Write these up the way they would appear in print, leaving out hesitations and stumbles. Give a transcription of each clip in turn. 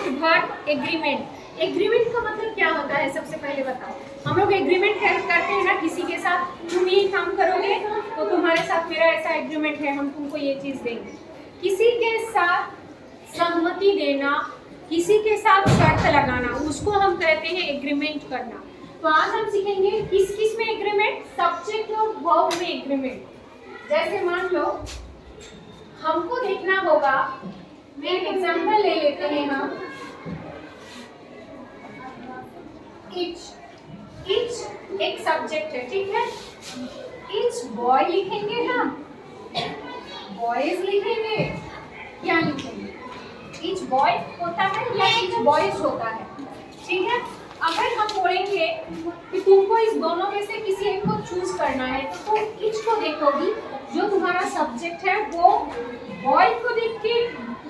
Verb agreement. Agreement का मतलब क्या होता है, सबसे पहले बताओ। हम लोग एग्रीमेंट हेल्प करते हैं ना किसी के साथ, तुम ये काम करोगे तो तुम्हारे साथ मेरा ऐसा एग्रीमेंट है, हम तुमको ये चीज देंगे। किसी के साथ सहमति देना, किसी के साथ शर्त लगाना, उसको हम कहते हैं एग्रीमेंट करना। तो आज हम सीखेंगे किस किस में एग्रीमेंट, सब्जेक्ट और वर्ब में एग्रीमेंट। जैसे मान लो हमको देखना होगा, मैं एक एग्जांपल ले लेते हैं हम, इच एक सब्जेक्ट है, ठीक है। इच बॉय लिखेंगे हम, बॉयज लिखेंगे, क्या लिखेंगे, इच बॉय होता है या इच बॉयज होता है, ठीक है। अगर हम बोलेंगे कि तुमको इस दोनों में से किसी एक को चूज करना है तो तुम इच को देखोगी, जो तुम्हारा सब्जेक्ट है वो बॉय को देख के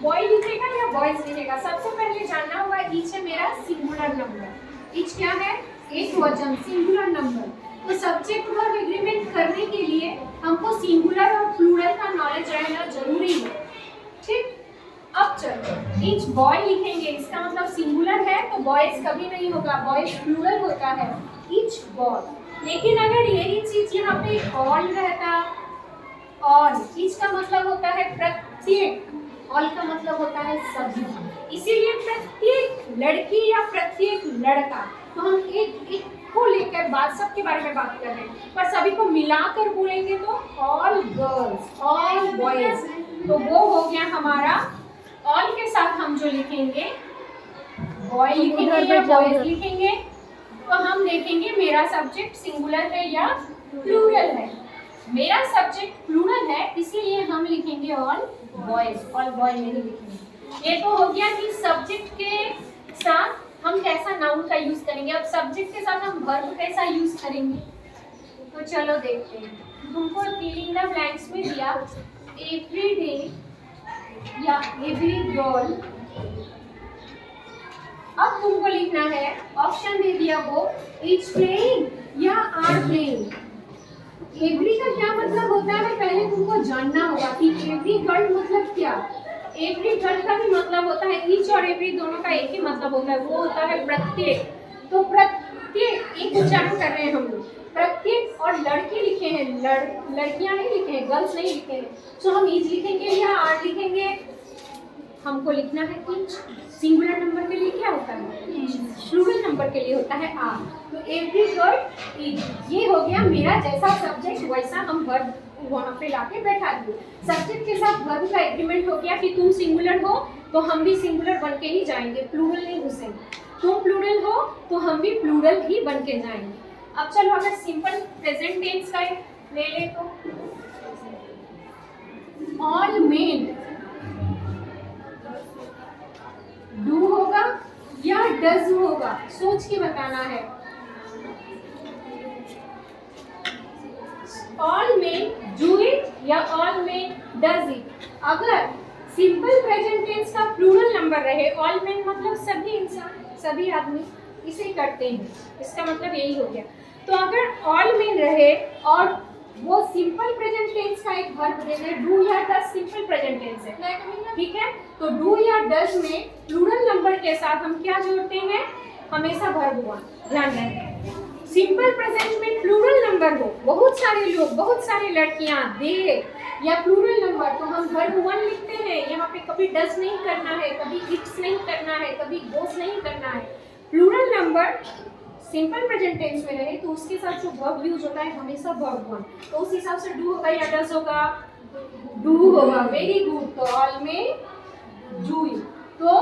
बॉय लिखेगा या बॉयज लिखेगा। सबसे पहले जानना होगा इच है मेरा सिंगुलर नंबर। इच क्या है, एक वचन, सिंगुलर नंबर। तो सब्जेक्ट वर्ब एग्रीमेंट करने के लिए हमको सिंगुलर और प्लूरल का नॉलेज रहना जरूरी है, ठीक। अब चलो इच बॉय लिखेंगे, इसका मतलब सिंगुलर है तो बॉयज कभी नहीं होगा, बॉयज प्लूरल होता है, इच बॉय। लेकिन अगर यही चीज यहाँ पे ऑल रहता, ऑल, इच का मतलब होता है प्रत्येक, ऑल का मतलब होता है सभी, इसीलिए प्रत्येक लड़की या प्रत्येक लड़का, तो हम एक एक को लेकर बात, सबके बारे में बात कर रहे हैं, पर सभी को मिलाकर बोलेंगे तो ऑल गर्ल्स, ऑल बॉयज। तो वो हो गया हमारा, ऑल के साथ हम जो लिखेंगे, बॉय लिखेंगे या बॉयज लिखेंगे, तो हम देखेंगे मेरा सब्जेक्ट सिंगुलर है या प्लूरल है। मेरा सब्जेक्ट प्लूरल है इसीलिए हम लिखेंगे ऑल बॉयज, ऑल बॉय नहीं लिखेंगे। ये तो हो गया कि सब्जेक्ट के साथ हम कैसा नाउन का यूज करेंगे। अब सब्जेक्ट के साथ हम वर्ब कैसा यूज करेंगे, तो चलो देखते हैं। तुमको फिल इन द ब्लैंक्स में दिया एवरी डे या एवरी गर्ल। अब तुमको लिखना है, ऑप्शन दे दिया वो इज प्लेइंग या आर प्लेइंग। एवरी का क्या मतलब होता है, पहले तुमको जानना होगा कि एवरी गर्ल मतलब क्या। एवरी गर्ल का भी मतलब होता है, ईच और एवरी दोनों का एक ही मतलब होता है, वो होता है प्रत्येक। तो प्रत्येक एक उच्चारण कर रहे हैं हम लोग, प्रत्येक। और लड़के लिखे हैं, लड़कियां नहीं लिखे हैं, गर्ल्स नहीं लिखे हैं, तो हम ईच लिखेंगे या आर लिखेंगे। हमको लिखना है ईच। सिंगुलर नंबर के लिए क्या होता है, प्लूरल नंबर के लिए होता है आर। तो एवरी गर्ल ईच, ये हो गया मेरा जैसा सब्जेक्ट वैसा हम वर्ब वहां पे लाके बैठा दिए। सब्जेक्ट के साथ वर्ब का एग्रीमेंट हो गया कि तुम सिंगुलर हो तो हम भी सिंगुलर बन के ही जाएंगे, प्लूरल नहीं घुसेंगे। तुम प्लूरल हो तो हम भी प्लूरल ही बन के जाएंगे। अब चलो अगर सिंपल प्रेजेंट टेंस का ले ले तो ऑल मेन डू होगा या डज होगा, सोच के बताना है। ऑल में डू इट या ऑल में डज इट। अगर सिंपल प्रेजेंट टेंस का प्लूरल नंबर रहे, ऑल में मतलब सभी इंसान, सभी आदमी इसे करते हैं, इसका मतलब यही हो गया। तो अगर ऑल में रहे और वो सिंपल प्रेजेंट टेंस का एक वर्ब दे दे, डू या डज सिंपल प्रेजेंट टेंस है, ठीक है। तो डू या डज में प्लूरल नंबर के साथ हम क्या जोड़ते हैं, हमेशा वर्ब हुआ, ध्यान रखें। सिंपल प्रेजेंट में प्लूरल नंबर हो, बहुत सारे लोग, बहुत सारी लड़कियां, दे या प्लूरल नंबर, तो हम वर्ब वन लिखते हैं। यहाँ पे कभी डज नहीं करना है, कभी इट्स नहीं करना है, कभी गोस नहीं करना है। Plural number simple present tense में रहे तो उसके साथ जो वर्ब यूज होता है हमेशा वर्ब वन। तो उस हिसाब से डू होगा या डज होगा, डू होगा। Very good. तो ऑल में डू। तो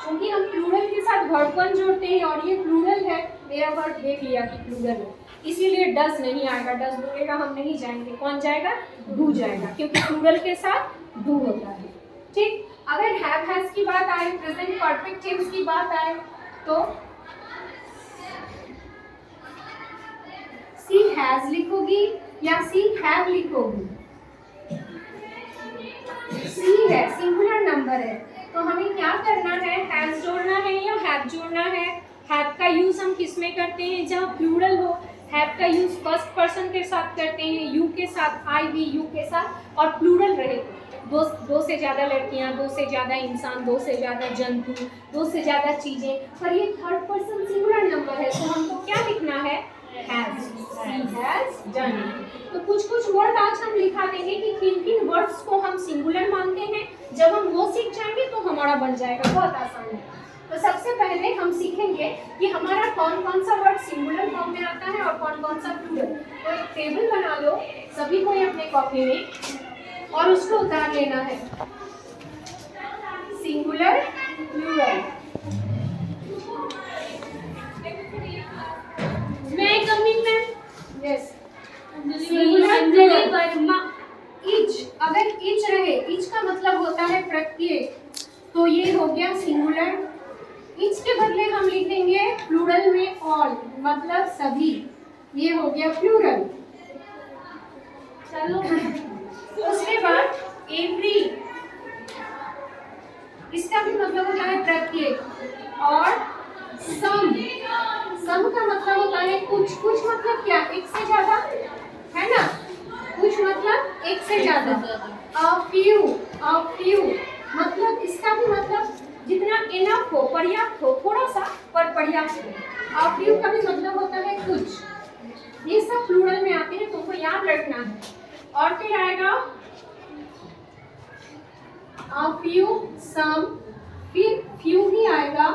क्योंकि हम प्लूरल के साथ वर्ब वन जोड़ते हैं और ये प्लूरल है, मेरा वर्ड देख लिया कि प्लूरल है, इसीलिए डज नहीं आएगा। डज बोलेगा हम नहीं जाएंगे, कौन जाएगा, डू जाएगा, क्योंकि प्लूरल के साथ डू होता है, ठीक। अगर हैव हैज की बात आए, प्रेजेंट परफेक्ट टेंस की बात आए तो सी हैज लिखोगी या सी हैव लिखोगी। सी है, सिंगुलर नंबर है, तो हमें क्या करना है, हैज जोड़ना है या हैव जोड़ना है। हैव का यूज हम किस में करते हैं, जहाँ प्लूरल हो। हैव का यूज फर्स्ट पर्सन के साथ करते हैं, यू के साथ, आई वी यू के साथ, और प्लूरल रहे दो से ज़्यादा लड़कियाँ, दो से ज़्यादा इंसान, दो से ज़्यादा जंतु, दो से ज़्यादा चीज़ें, पर ये थर्ड पर्सन सिंगुलर नंबर है तो हमको क्या लिखना है? Has, he has done। तो कुछ कुछ वर्ड आज हम लिखा देंगे कि किन किन वर्ड्स को हम सिंगुलर मानते हैं। जब हम वो सीख जाएंगे तो हमारा बन जाएगा, बहुत आसान है। तो सबसे पहले हम सीखेंगे कि हमारा कौन कौन सा वर्ड सिंगुलर फॉर्म में आता है और कौन कौन सा प्लूरल। तो एक टेबल बना लो सभी को अपने कॉपी में और उसको उतार लेना है, सिंगुलर प्लूरल। मैं coming ma'am, yes, singular plural. Each, अगर ईच रहे, ईच का मतलब होता है प्रत्येक, तो ये हो गया सिंगुलर। ईच के बदले हम लिखेंगे प्लूरल में ऑल, मतलब सभी, ये हो गया प्लूरल। चलो उसके बाद एवरी, इसका भी मतलब होता है प्रत्येक। और सम, सम का मतलब होता है कुछ, कुछ मतलब क्या? एक से ज्यादा, है ना? कुछ मतलब एक से ज्यादा। अ फ्यू मतलब इसका भी मतलब जितना इनफ हो, पर्याप्त हो, थोड़ा सा पर पर्याप्त हो। अ फ्यू का भी मतलब होता है कुछ। ये सब प्लूरल में आते हैं, तुमको याद रखना है। और फिर आएगा अ फ्यू, सम, फिर फ्यू ही आएगा,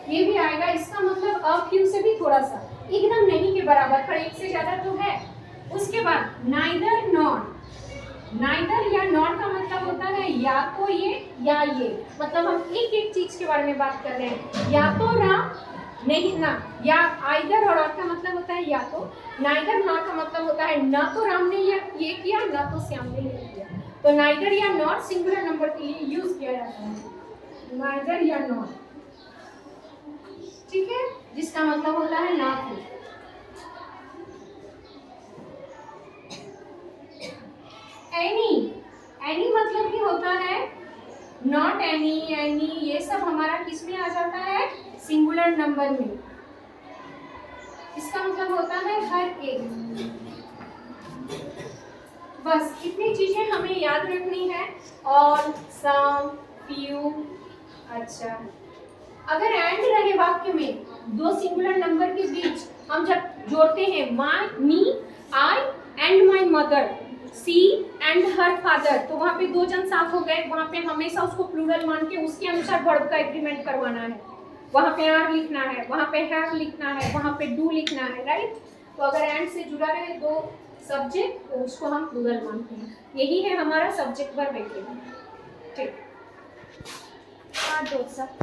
ये भी आएगा। इसका मतलब अ फ्यू से भी थोड़ा सा, एकदम नहीं के बराबर, पर एक से ज्यादा तो है। उसके बाद नाइदर नॉर, नाइदर या नॉट का मतलब होता है या तो ये या ये, मतलब हम एक एक चीज के बारे में बात कर रहे हैं। या तो राम नहीं ना, या आइदर और का मतलब होता है या तो, नाइदर नॉट का मतलब होता है ना तो राम ने ये किया ना तो श्याम ने ये किया। तो नाइदर या नॉट सिंगुलर नंबर के लिए यूज किया जाता है, नाइदर या नॉट, ठीक है, जिसका मतलब होता है ना तो। एनी, एनी मतलब भी होता है नॉट एनी, एनी, ये सब हमारा किस में आ जाता है? सिंगुलर नंबर में। इसका मतलब होता है हर एक। बस इतनी चीजें हमें याद रखनी है। और सम, फ्यू। अच्छा, अगर एंड रहे वाक्य में दो सिंगुलर नंबर के बीच, हम जब जोड़ते हैं my, me, I and my mother, she and her father, तो वहाँ पे दो जन साथ हो गए, वहाँ पे हमेशा उसको प्लूरल मान के उसके अनुसार वर्ब का एग्रीमेंट करवाना है। वहाँ पे आर लिखना है, वहाँ पे हैव लिखना है, वहाँ पे डू लिखना है, राइट। तो अगर एंड से जुड़ा रहे दो सब्जेक्ट तो उसको हम प्लूरल मानते हैं। यही है हमारा सब्जेक्ट वर्ब एग्रीमेंट, ठीक। हाँ दोस्त।